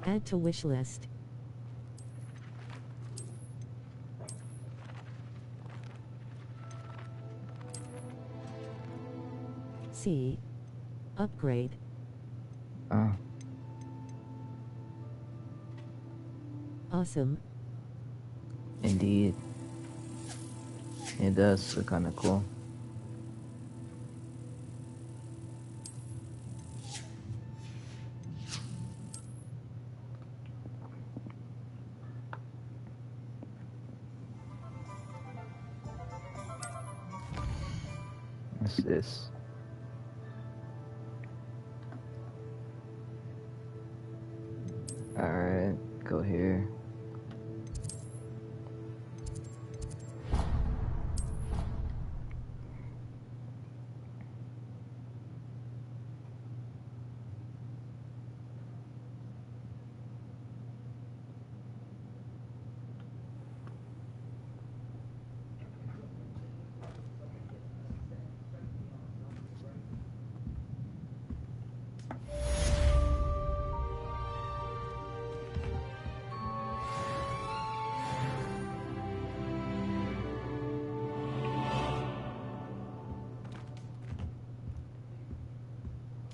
Add to wish list. C. Upgrade. Awesome. Indeed. It does look kind of cool. What's this? Alright, go here.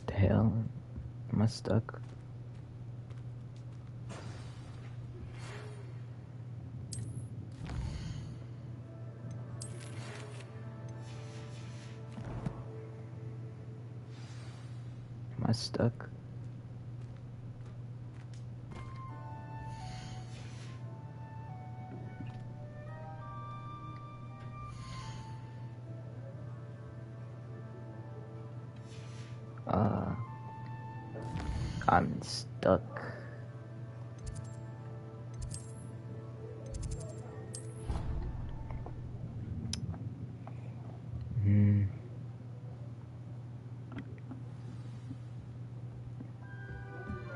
The hell? Am I stuck? Am I stuck? I'm stuck.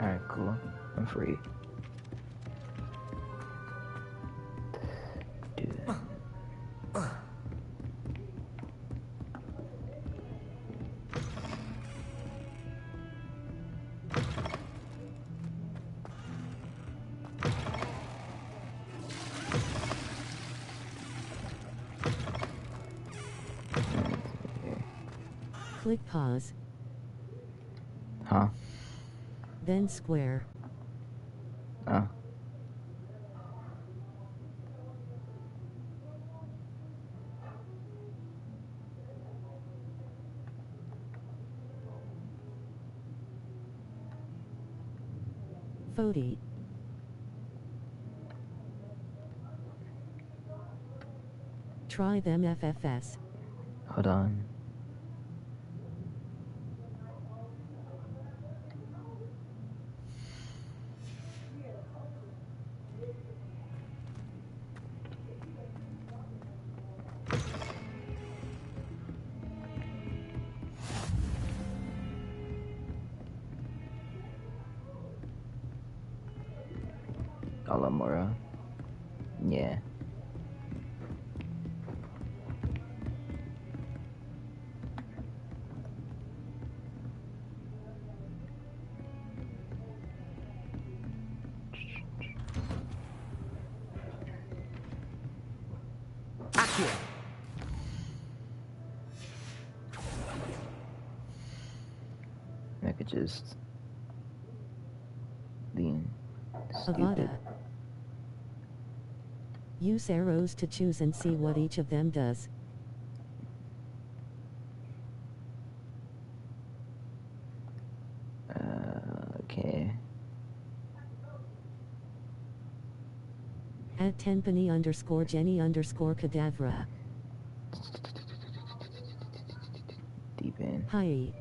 Alright, cool. I'm free. Do that. Click pause. Huh? Then square. Oh. Fody. Try them FFS. Hold on. Alamora. Yeah. I could just lean. Stupid. Avada. Use arrows to choose and see what each of them does. Okay. At tenpenny _ Jenny _ cadavra. Deepen. Hi.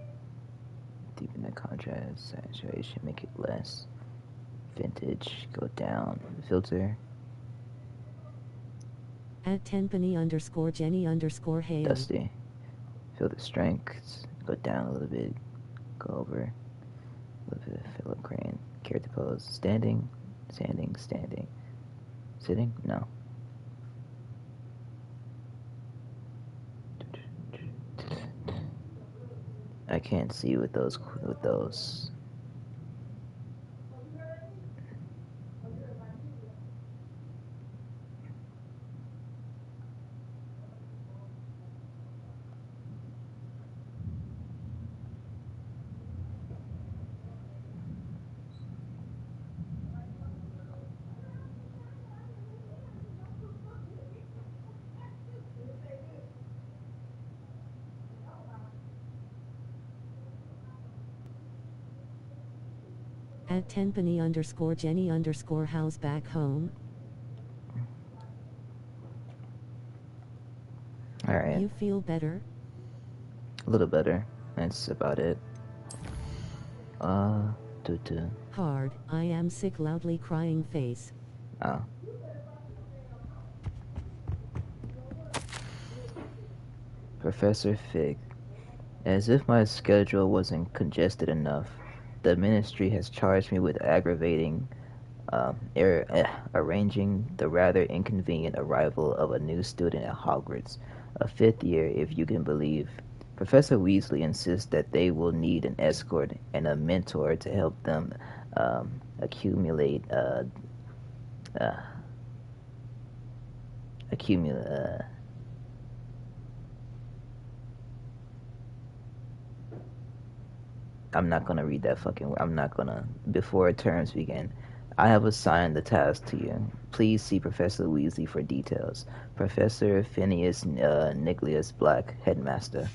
Deepen the contrast, saturation, make it less. Vintage, go down. Filter. At tenpenny _ Jenny _ Hale. Dusty. Feel the strength. Go down a little bit. Go over. A little bit of Philip Crane. Character pose. Standing. Standing. Standing. Sitting? No. I can't see with those. At tenpenny_Jenny_house back home. Alright. You feel better? A little better. That's about it. Hard. I am sick, loudly crying face. Oh. Professor Fig. As if my schedule wasn't congested enough, the ministry has charged me with arranging the rather inconvenient arrival of a new student at Hogwarts, a fifth year if you can believe. Professor Weasley insists that they will need an escort and a mentor to help them accumulate I'm not gonna read that fucking word. I'm not gonna. Before terms begin, I have assigned the task to you. Please see Professor Weasley for details. Professor Phineas Nicholas Black, Headmaster.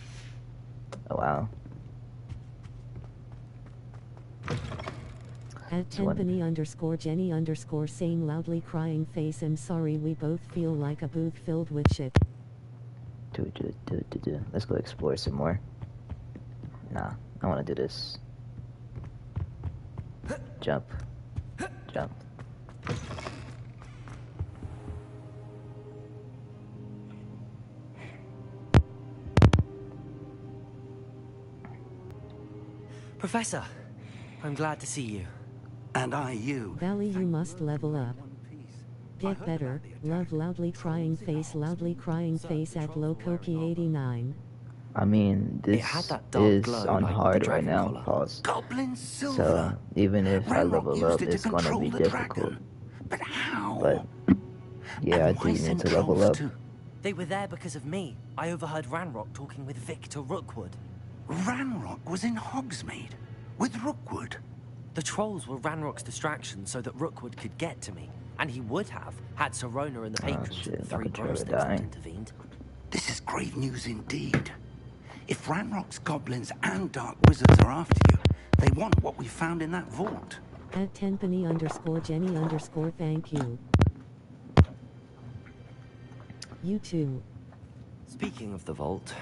Oh, wow. At tenpenny_Jenny_saying loudly crying face. I'm sorry, we both feel like a booth filled with shit. Let's go explore some more. Nah, I want to do this. Jump. Jump. Professor, I'm glad to see you. And I you. Valley, you must level up. Get better. Love, loudly crying face at Lokoki89. I mean, this is on hard right now. Collar. Pause. Goblin silver. So even if I Ranrock level up, used it it's to gonna control be the difficult. dragon. But how? But yeah, I And do why need send to level trolls up. to- They were there because of me. I overheard Ranrock talking with Victor Rookwood. Ranrock was in Hogsmeade with Rookwood. The trolls were Ranrock's distraction so that Rookwood could get to me. And he would have, had Sirona and the patrons shit, of the my Three controller Broomsticks not dying. intervened. This is grave news indeed. If Ranrock's goblins and dark wizards are after you, they want what we found in that vault. At tenpenny_Jenny_ thank you. You too. Speaking of the vault,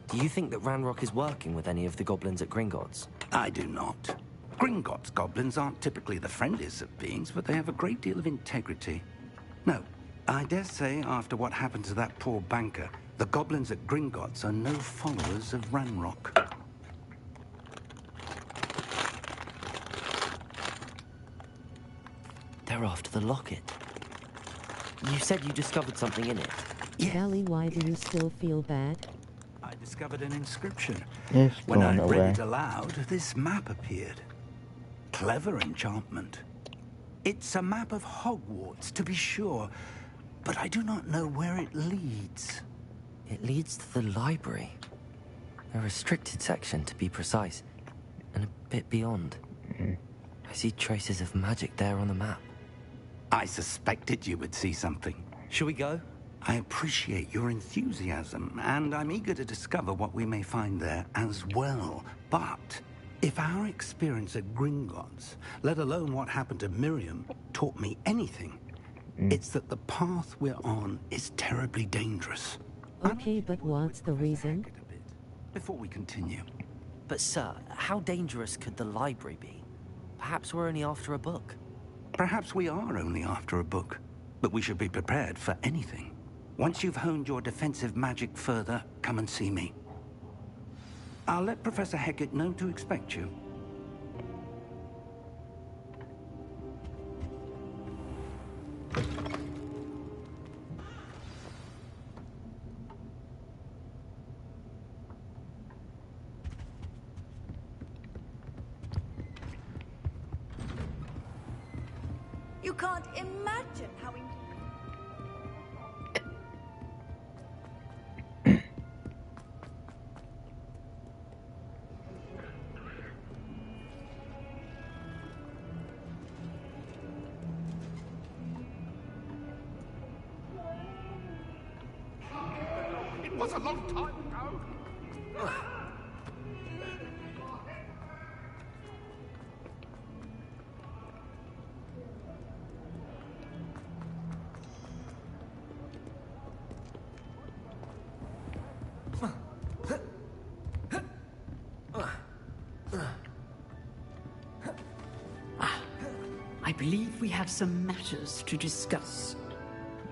do you think that Ranrock is working with any of the goblins at Gringotts? I do not. Gringotts goblins aren't typically the friendliest of beings, but they have a great deal of integrity. No, I dare say after what happened to that poor banker, the goblins at Gringotts are no followers of Ranrock. They're after the locket. You said you discovered something in it. Yes. Valley, why do you still feel bad? I discovered an inscription. It's When I going read away. it aloud, this map appeared. Clever enchantment. It's a map of Hogwarts, to be sure, but I do not know where it leads. It leads to the library. A restricted section, to be precise, and a bit beyond. I see traces of magic there on the map. I suspected you would see something. Shall we go? I appreciate your enthusiasm, and I'm eager to discover what we may find there as well. But if our experience at Gringotts, let alone what happened to Miriam, taught me anything, it's that the path we're on is terribly dangerous. Okay, but what's the reason? Before we continue. But sir, how dangerous could the library be? Perhaps we're only after a book. Perhaps we are only after a book, but we should be prepared for anything. Once you've honed your defensive magic further, come and see me. I'll let Professor Hecat know to expect you. You can't imagine how It was a long time ago. believe we have some matters to discuss.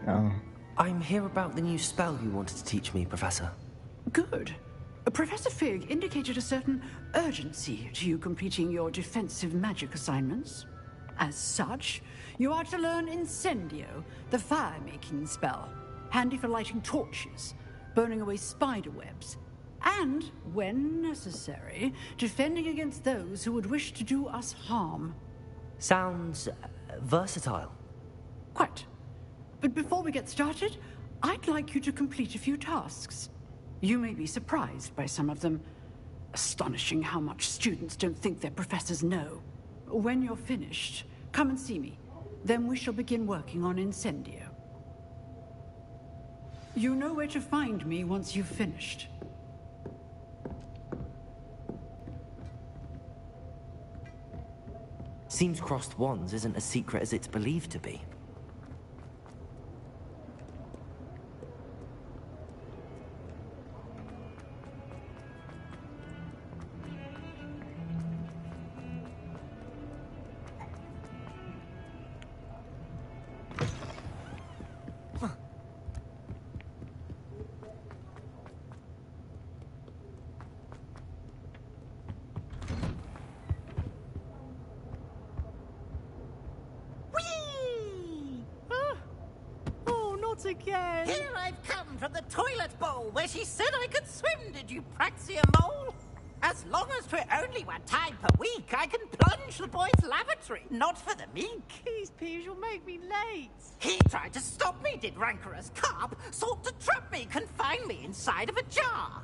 Oh. I'm here about the new spell you wanted to teach me, Professor. Good. Professor Fig indicated a certain urgency to you completing your defensive magic assignments. As such, you are to learn Incendio, the fire-making spell, handy for lighting torches, burning away spider webs, and, when necessary, defending against those who would wish to do us harm. Sounds versatile. Quite. But before we get started, I'd like you to complete a few tasks. You may be surprised by some of them. Astonishing how much students don't think their professors know. When you're finished, come and see me. Then we shall begin working on Incendio. You know where to find me once you've finished. Seems crossed wands isn't as secret as it's believed to be. Again. Here I've come from the toilet bowl where she said I could swim, did you praxia mole? As long as 'twere only one time per week, I can plunge the boy's lavatory, not for the meek. These peas will make me late. He tried to stop me, did rancorous carp, sought to trap me, confine me inside of a jar.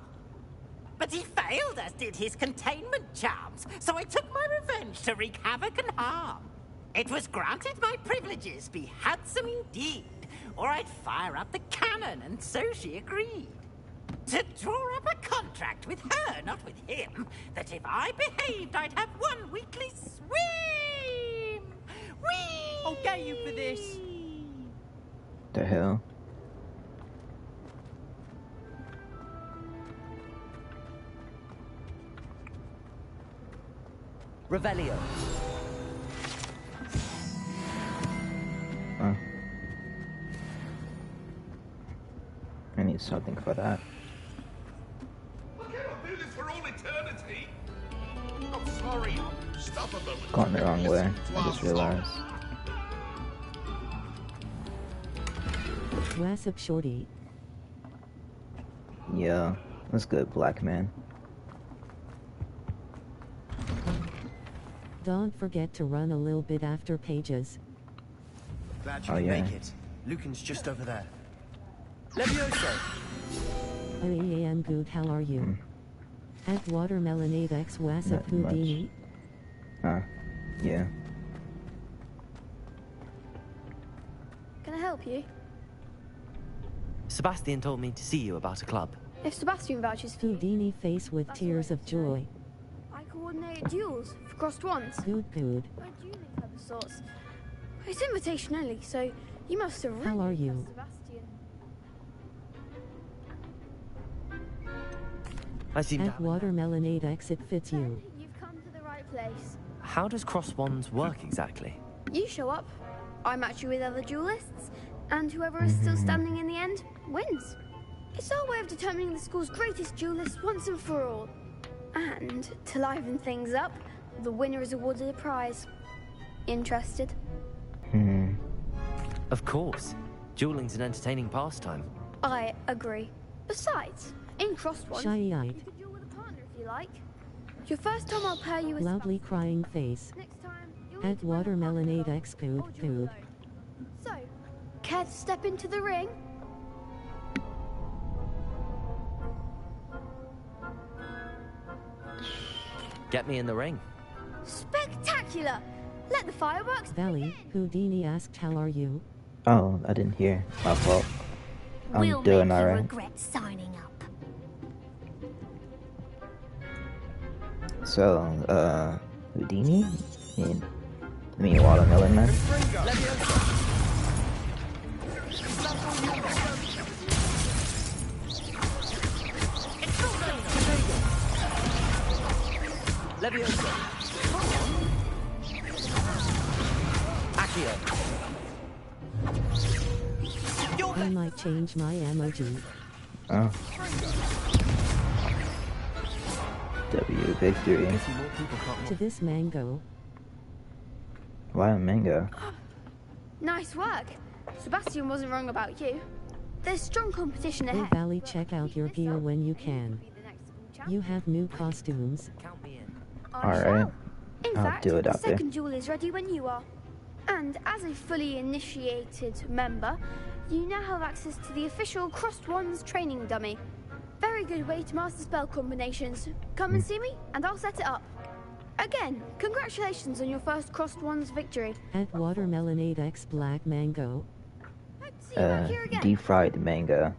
But he failed, as did his containment charms, so I took my revenge to wreak havoc and harm. It was granted my privileges be handsome indeed, or I'd fire up the cannon, and so she agreed. To draw up a contract with her, not with him, that if I behaved, I'd have one weekly swim! Whee! I'll get you for this. The hell? Revelio. Huh. I need something for that. I cannot do this for all eternity. I'm sorry. Stop a moment. Going the wrong way. I just realized. Wassip Shorty. Yeah, that's good, black man. Don't forget to run a little bit after pages. Glad you Oh, can yeah. make it. Lucan's just over there. Levioso! I am good, how are you? At Watermelonade X Wassip Not much. Houdini. Yeah. Can I help you? Sebatian told me to see you about a club. If Sebastian vouches for you, Houdini face with That's tears all of joy. I coordinate duels for crossed wands. Good. A dueling club of sorts. It's invitation only, so you must have really How are you? impressed Sebastian. I seem to At have... Watermelonade X it fits you. Then you've come to the right place. How does cross wands work exactly? You show up, I match you with other duelists, and whoever is still standing in the end wins. It's our way of determining the school's greatest duelist once and for all. And to liven things up, the winner is awarded a prize. Interested? Of course. Dueling's an entertaining pastime. I agree. Besides, in crossed ones, Shy-eyed. you could duel with a partner if you like. Your first time I'll pair you with Loudly Sebastian. crying face. Next time, you'll At need to find a partner Watermelonade though, X or Good. duel alone. So, care to step into the ring? Get me in the ring. Spectacular! Let the fireworks Valley, begin! Houdini asked how are you? Oh, I didn't hear. My fault. We'll I'm doing make you alright. regret signing up. So, Houdini? I mean, Watermelon Man? Levioso. I might change my emoji. Oh. W victory. To this mango. Why a mango? Nice work. Sebatian wasn't wrong about you. There's strong competition Oh ahead. Valley, check out your gear when you can. You have new costumes. Count me in. Alright. In I'll fact, do it the out there. second duel is ready when you are. And as a fully initiated member, you now have access to the official Crossed Wands training dummy. Very good way to master spell combinations. Come and see me, and I'll set it up. Again, congratulations on your first Crossed Wands victory. At Watermelonade X Black Mango. See you back here again. Deep fried mango.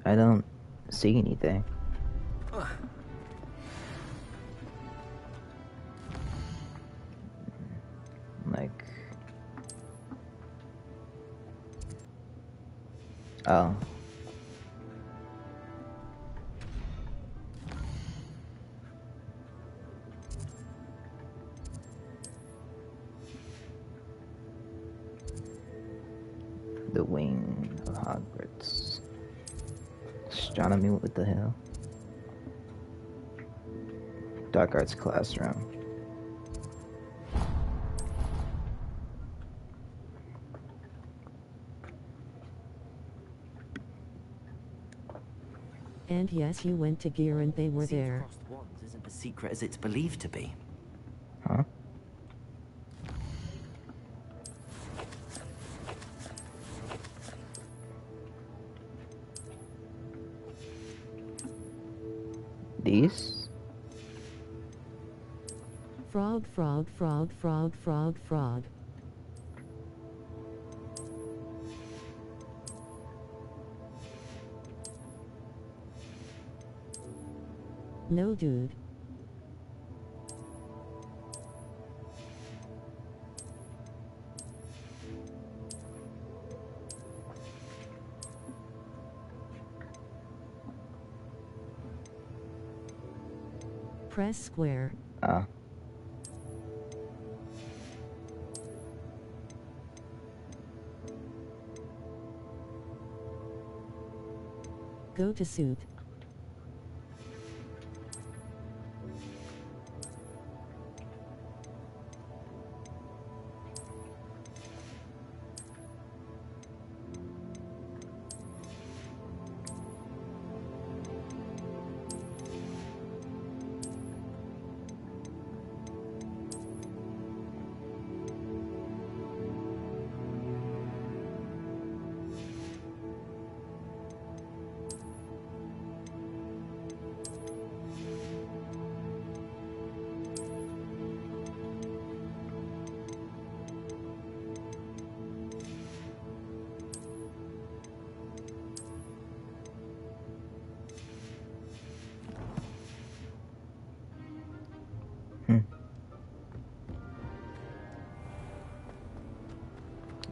I don't see anything. Like, oh. The wing of Hogwarts. Astronomy, what the hell? Dark arts classroom. And yes, you went to Gear and they were there. Crossed wands isn't as secret as it's believed to be. Huh? These? Frog, frog, frog, frog, frog, frog. No, dude. Press square. Go to suit.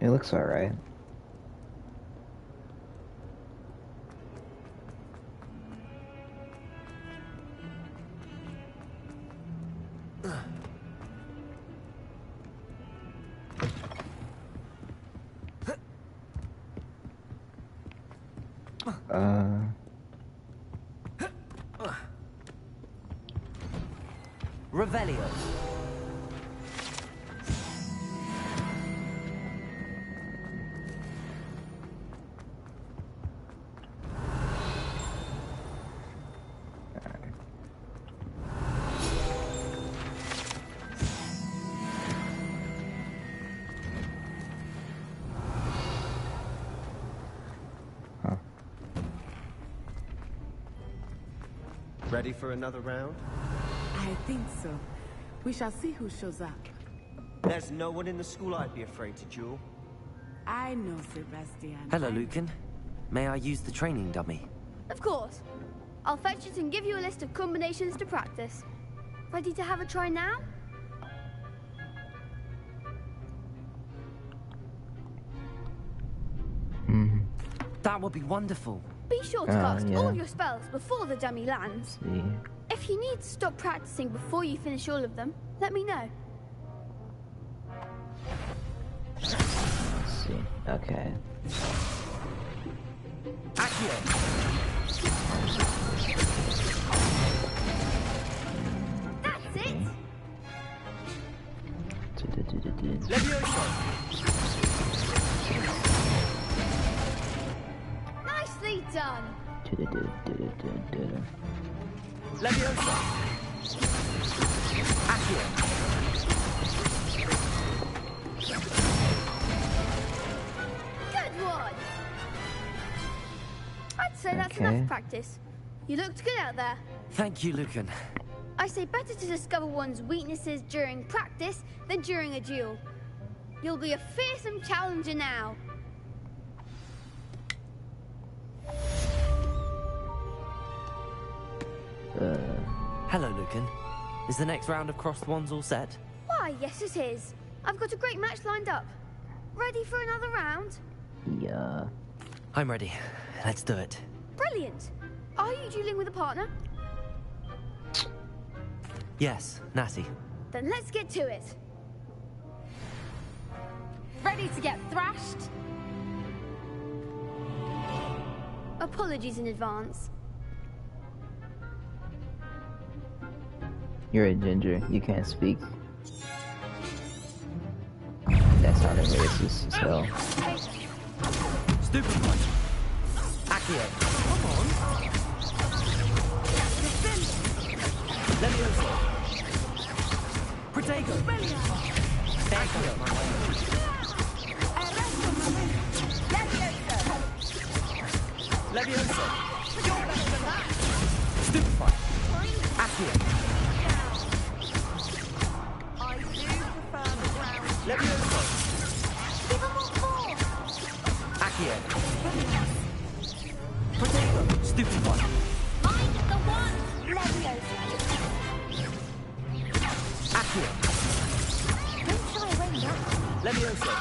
It looks alright. Revelio. Ready for another round? I think so. We shall see who shows up. There's no one in the school I'd be afraid to duel. I know, Sebastian. Hello, Lucan. May I use the training dummy? Of course. I'll fetch it and give you a list of combinations to practice. Ready to have a try now? That would be wonderful. Be sure to cast yeah. all your spells before the dummy lands. See. If you need to stop practicing before you finish all of them, let me know. Let's see. Okay. Accio. That's it! Levioso. Nicely done! Levioso. Accio. Good one! I'd say that's Okay. enough practice. You looked good out there. Thank you, Lucan. I say better to discover one's weaknesses during practice than during a duel. You'll be a fearsome challenger now. Hello, Lucan. Is the next round of crossed wands all set? Why, yes it is. I've got a great match lined up. Ready for another round? Yeah. I'm ready. Let's do it. Brilliant. Are you dueling with a partner? Yes, Natty. Then let's get to it. Ready to get thrashed? Apologies in advance. You're a ginger. You can't speak. That sounded racist as hell. Stupid one. Accio. Come on. Levioso. Protagonist. Accio. Levioso. Stupefy. Accio. I do prefer the ground. Levioso. Give them what for? Accio. Potato. Stupefy. I'm the one. Leviosa. Accio. Don't shy away now. Levioso.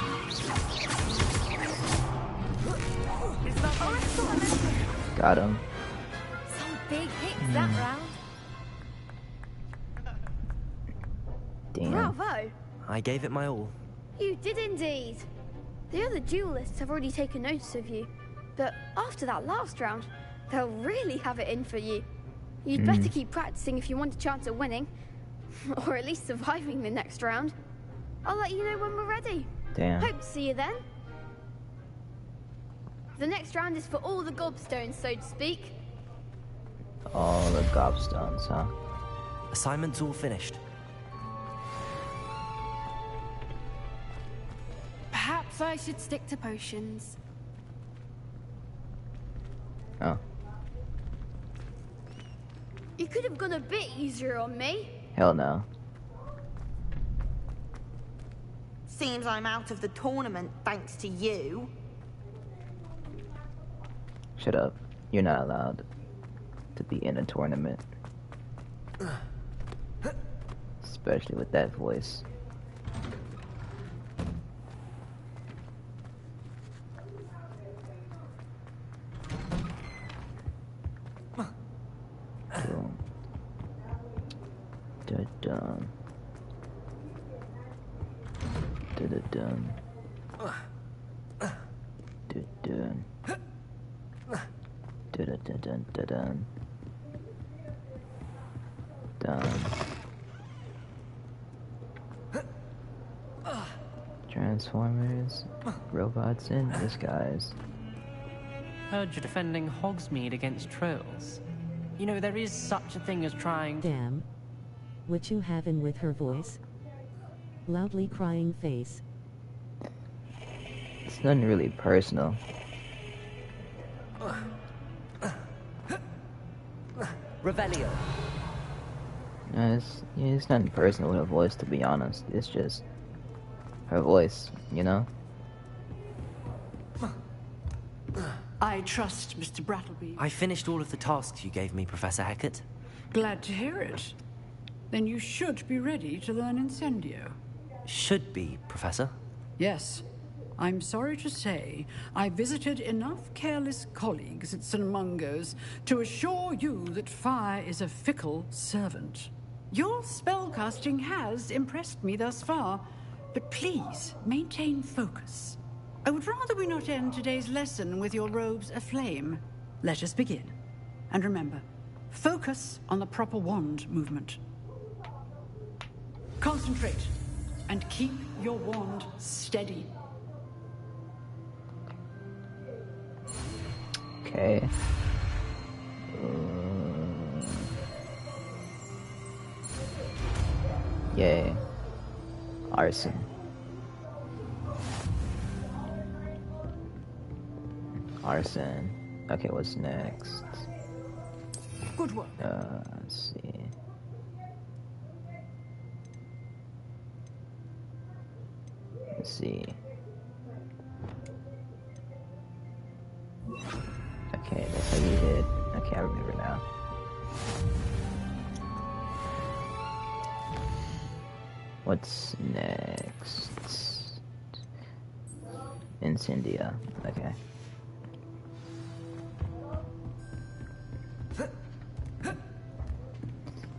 Got him. Some big hits that round. Damn. Bravo! I gave it my all. You did indeed. The other duelists have already taken notice of you, but after that last round, they'll really have it in for you. You'd better keep practicing if you want a chance at winning, or at least surviving the next round. I'll let you know when we're ready. Damn. Hope to see you then. The next round is for all the gobstones, so to speak. All the gobstones, huh? Assignment's all finished. Perhaps I should stick to potions. Oh. You could have gone a bit easier on me. Hell no. Seems I'm out of the tournament thanks to you. Shut up. You're not allowed to be in a tournament. Especially with that voice. Boom. Da-dum. Da-da-dum. Da-dum. Dun-dun-dun-dun-dun. Done. Transformers, robots in disguise. Heard you're defending Hogsmeade against trolls. You know, there is such a thing as trying... Damn. What you having with her voice? Loudly crying face. It's nothing really personal. Revelio. No, it's nothing personal with her voice, to be honest. It's just her voice, you know? I trust Mr. Brattleby. I finished all of the tasks you gave me, Professor Hecat. Glad to hear it. Then you should be ready to learn Incendio. Should be, Professor. Yes. I'm sorry to say, I visited enough careless colleagues at St. Mungo's to assure you that fire is a fickle servant. Your spellcasting has impressed me thus far, but please maintain focus. I would rather we not end today's lesson with your robes aflame. Let us begin. And remember, focus on the proper wand movement. Concentrate, and keep your wand steady. Okay. Yay. Arson. Arson. Okay, what's next? Good work. Let's see. Let's see. Okay, that's how you did. Okay, I remember now. What's next? Incendia. Okay.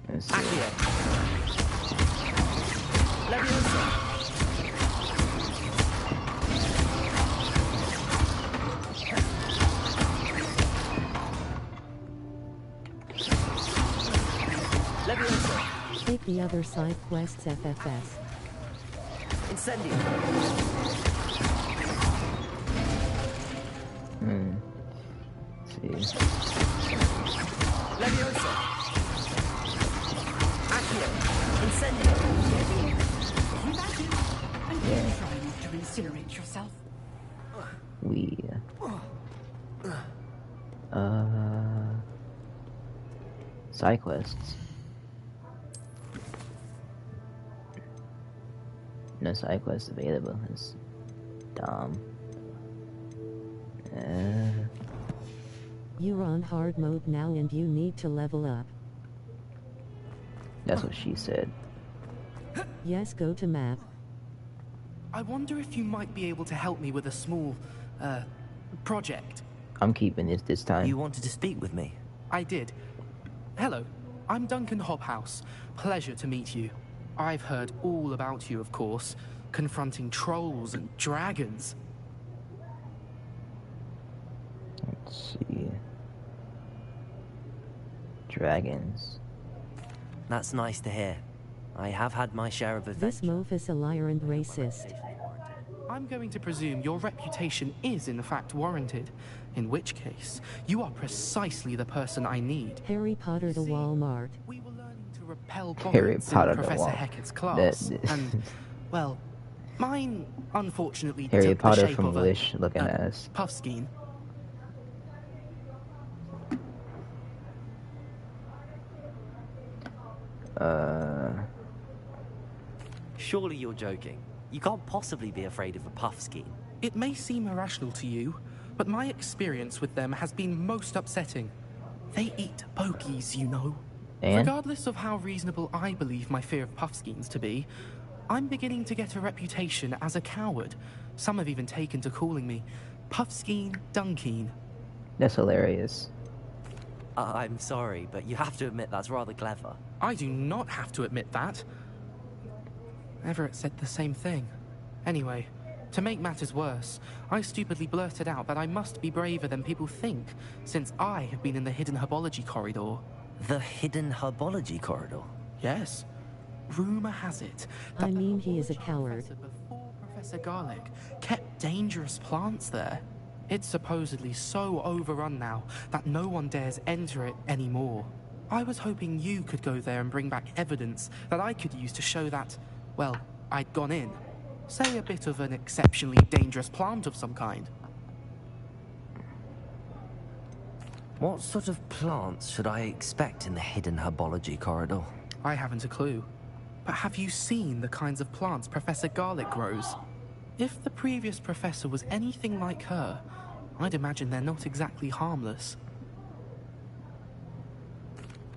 Let's see. Take the other side quests FFS. Incendio. Let's see. Leviosa. Accio. Incendio. And Yeah. try not to incinerate yourself. Side quests. No side quests available. It's dumb. You're on hard mode now and you need to level up. That's what she said. Yes, go to map. I wonder if you might be able to help me with a small, project. I'm keeping this time. You wanted to speak with me? I did. Hello, I'm Duncan Hobhouse. Pleasure to meet you. I've heard all about you, of course, confronting trolls and dragons. Let's see. Dragons. That's nice to hear. I have had my share of adventure. This mof is a liar and racist. I'm going to presume your reputation is in fact warranted, in which case, you are precisely the person I need. Harry Potter to Walmart. We were learning to repel Harry goblins Potter in to Professor Walmart. Hecat's class, That- and, well, mine unfortunately Harry took Potter the shape from of a Wish looking ass. puffskein. Surely you're joking. You can't possibly be afraid of a puffskein. It may seem irrational to you, but my experience with them has been most upsetting. They eat bogies, you know. And? Regardless of how reasonable I believe my fear of puffskeins to be, I'm beginning to get a reputation as a coward. Some have even taken to calling me Puffskein Duncan. That's hilarious. I'm sorry, but you have to admit that's rather clever. I do not have to admit that. Everett said the same thing. Anyway, to make matters worse, I stupidly blurted out that I must be braver than people think, since I have been in the hidden herbology corridor. The hidden herbology corridor? Yes. Rumor has it I mean, he is a coward. before Professor Garlic kept dangerous plants there. It's supposedly so overrun now that no one dares enter it anymore. I was hoping you could go there and bring back evidence that I could use to show that, well, I'd gone in. Say a bit of an exceptionally dangerous plant of some kind. What sort of plants should I expect in the hidden herbology corridor? I haven't a clue. But have you seen the kinds of plants Professor Garlic grows? If the previous professor was anything like her, I'd imagine they're not exactly harmless.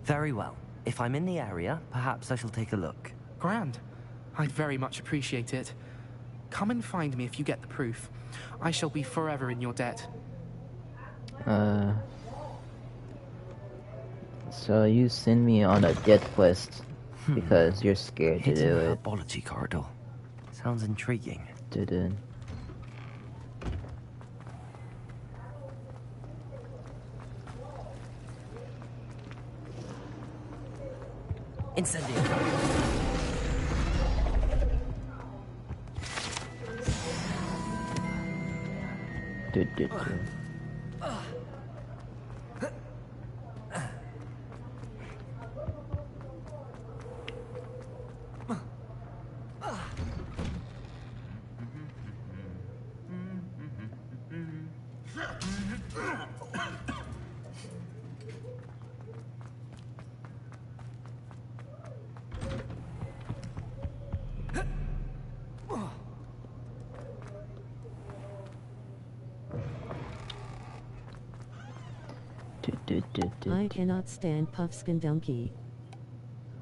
Very well. If I'm in the area, perhaps I shall take a look. Grand. I'd very much appreciate it. Come and find me if you get the proof. I shall be forever in your debt. So you send me on a death quest because you're scared to do Hidden it. herbology corridor. Sounds intriguing. Did Incendio. I cannot stand Puffskin Donkey.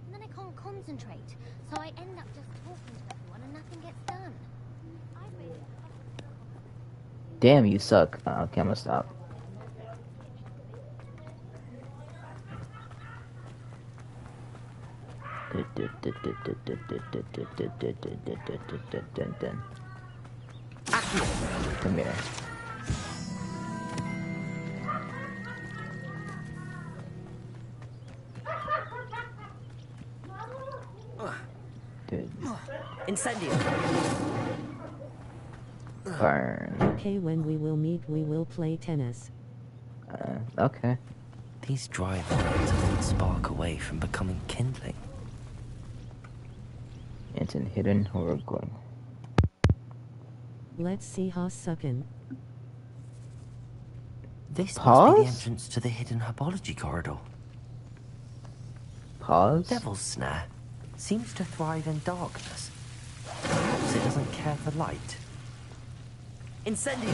And then I can't concentrate, so I end up just talking to everyone and nothing gets done. Damn, you suck. Okay, I'm gonna stop. Come here. Dude. Incendio. Burn. Okay, when we will meet, we will play tennis. Okay. These dry vines are one spark away from becoming kindling. It's in hidden horror going. Let's see how suckin'. This must be Pause? the entrance to the hidden herbology corridor. Pause? Devil's Snare seems to thrive in darkness. Perhaps it doesn't care for light. Incendio!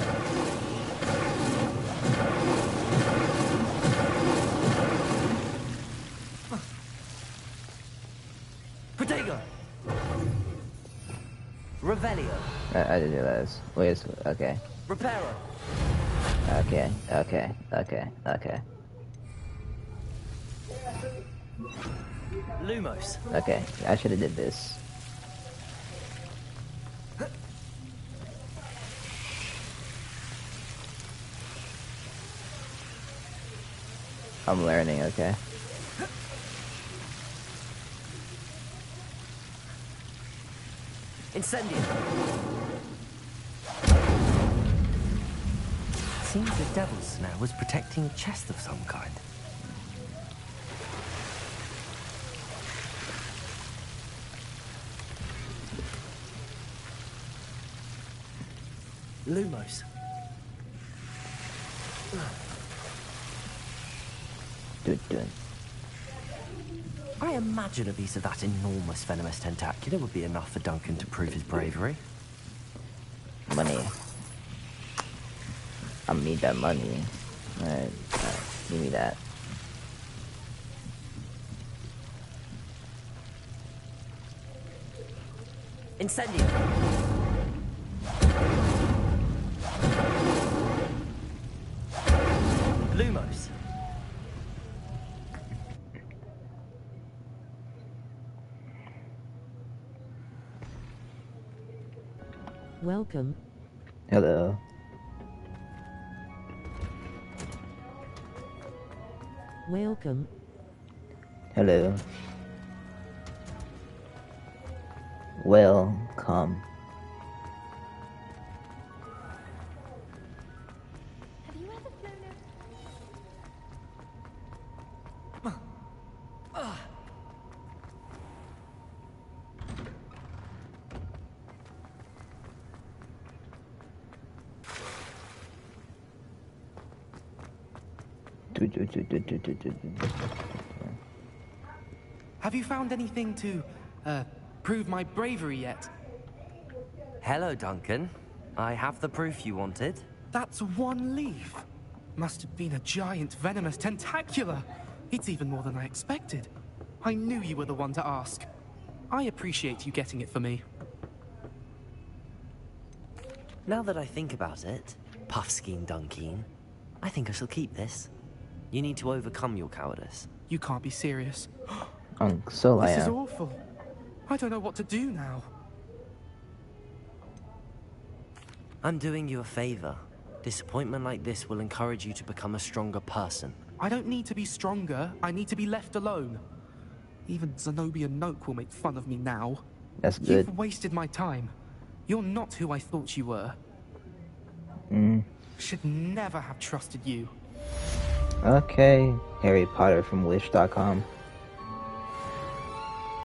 Protego! Revelio! I didn't realize. Wait, okay. Reparo! Okay. Lumos! Okay, I should have did this. I'm learning, okay? Incendio! Seems the Devil's Snare was protecting a chest of some kind. Lumos. Dude. I imagine a piece of that enormous venomous tentacula would be enough for Duncan to prove his bravery. Money. I need that money. Alright, give me that. Incendio! Lumos! Welcome. Hello. Welcome. Hello. Welcome. Have you ever flown Have you found anything to, prove my bravery yet? Hello, Duncan. I have the proof you wanted. That's one leaf. Must have been a giant venomous tentacula. It's even more than I expected. I knew you were the one to ask. I appreciate you getting it for me. Now that I think about it, Puffskein Duncan, I think I shall keep this. You need to overcome your cowardice. You can't be serious. So I This is am. awful. I don't know what to do now. I'm doing you a favor. Disappointment like this will encourage you to become a stronger person. I don't need to be stronger. I need to be left alone. Even Zenobia Noak will make fun of me now. That's good. You've wasted my time. You're not who I thought you were. Should never have trusted you. Okay. Harry Potter from Wish.com.